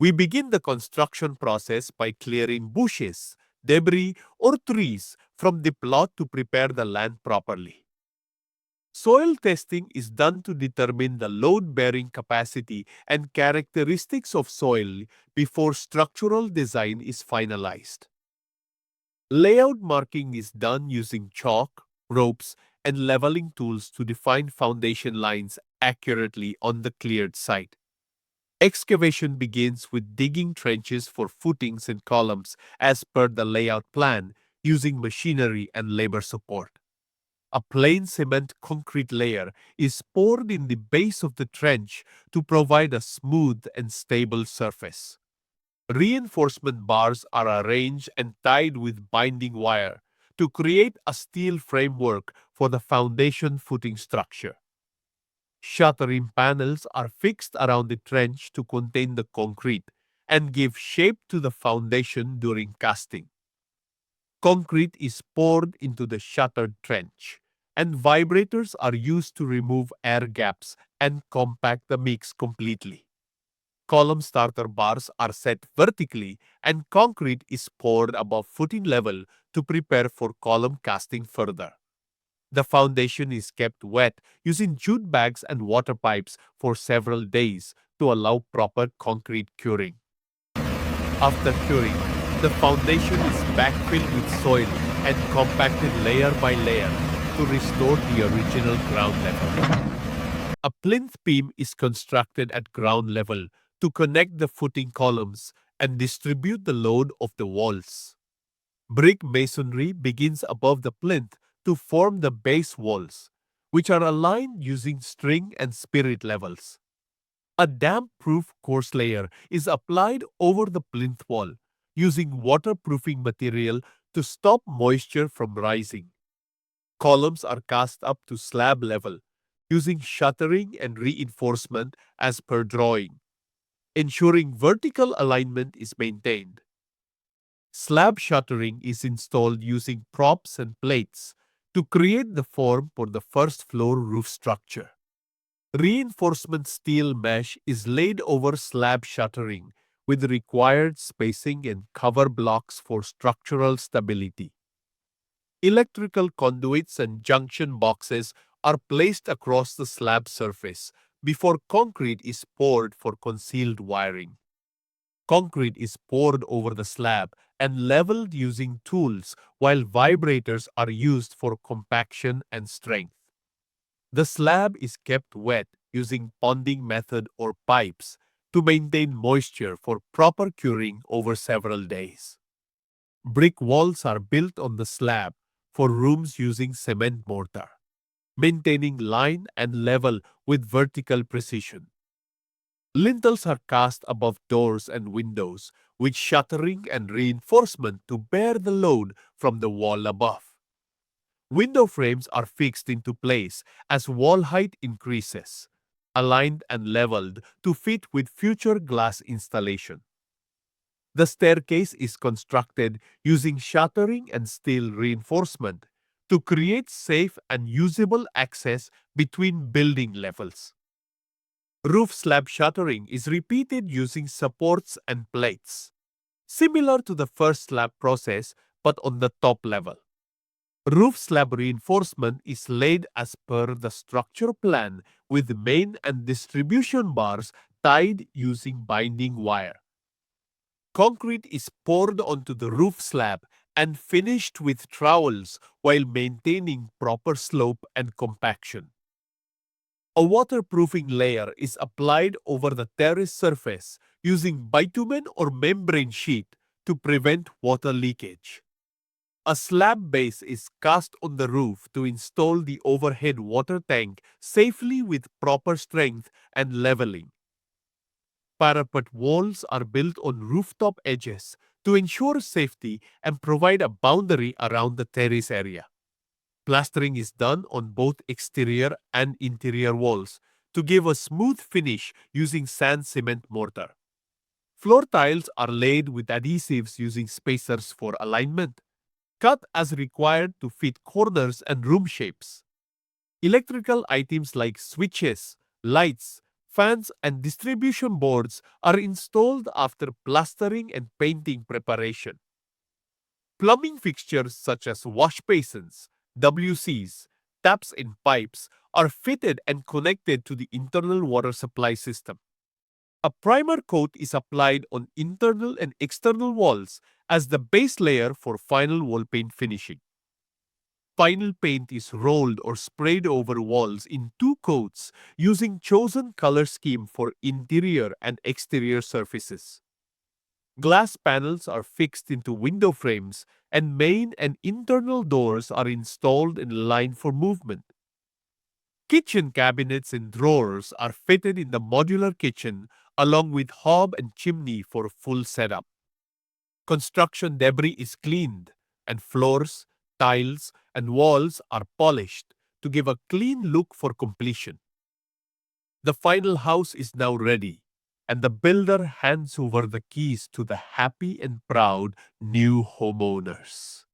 We begin the construction process by clearing bushes, debris, or trees from the plot to prepare the land properly. Soil testing is done to determine the load-bearing capacity and characteristics of soil before structural design is finalized. Layout marking is done using chalk, ropes, and leveling tools to define foundation lines accurately on the cleared site. Excavation begins with digging trenches for footings and columns as per the layout plan using machinery and labor support. A plain cement concrete layer is poured in the base of the trench to provide a smooth and stable surface. Reinforcement bars are arranged and tied with binding wire to create a steel framework for the foundation footing structure. Shuttering panels are fixed around the trench to contain the concrete and give shape to the foundation during casting. Concrete is poured into the shuttered trench, and vibrators are used to remove air gaps and compact the mix completely. Column starter bars are set vertically, and concrete is poured above footing level to prepare for column casting further. The foundation is kept wet using jute bags and water pipes for several days to allow proper concrete curing. After curing, the foundation is backfilled with soil and compacted layer by layer to restore the original ground level. A plinth beam is constructed at ground level to connect the footing columns and distribute the load of the walls. Brick masonry begins above the plinth to form the base walls, which are aligned using string and spirit levels. A damp-proof course layer is applied over the plinth wall using waterproofing material to stop moisture from rising. Columns are cast up to slab level using shuttering and reinforcement as per drawing, ensuring vertical alignment is maintained. Slab shuttering is installed using props and plates to create the form for the first floor roof structure. Reinforcement steel mesh is laid over slab shuttering with required spacing and cover blocks for structural stability. Electrical conduits and junction boxes are placed across the slab surface before concrete is poured for concealed wiring. Concrete is poured over the slab and leveled using tools while vibrators are used for compaction and strength. The slab is kept wet using ponding method or pipes to maintain moisture for proper curing over several days. Brick walls are built on the slab for rooms using cement mortar, maintaining line and level with vertical precision. Lintels are cast above doors and windows with shuttering and reinforcement to bear the load from the wall above. Window frames are fixed into place as wall height increases, aligned and leveled to fit with future glass installation. The staircase is constructed using shuttering and steel reinforcement to create safe and usable access between building levels. Roof slab shuttering is repeated using supports and plates, similar to the first slab process but on the top level. Roof slab reinforcement is laid as per the structure plan with main and distribution bars tied using binding wire. Concrete is poured onto the roof slab and finished with trowels while maintaining proper slope and compaction. A waterproofing layer is applied over the terrace surface using bitumen or membrane sheet to prevent water leakage. A slab base is cast on the roof to install the overhead water tank safely with proper strength and leveling. Parapet walls are built on rooftop edges to ensure safety and provide a boundary around the terrace area. Plastering is done on both exterior and interior walls to give a smooth finish using sand cement mortar. Floor tiles are laid with adhesives using spacers for alignment, cut as required to fit corners and room shapes. Electrical items like switches, lights, Fans and distribution boards are installed after plastering and painting preparation. Plumbing fixtures such as wash basins, WCs, taps, and pipes are fitted and connected to the internal water supply system. A primer coat is applied on internal and external walls as the base layer for final wall paint finishing. Final paint is rolled or sprayed over walls in two coats using chosen color scheme for interior and exterior surfaces. Glass panels are fixed into window frames and main and internal doors are installed in line for movement. Kitchen cabinets and drawers are fitted in the modular kitchen along with hob and chimney for full setup. Construction debris is cleaned and floors, tiles, and walls are polished to give a clean look for completion. The final house is now ready, and the builder hands over the keys to the happy and proud new homeowners.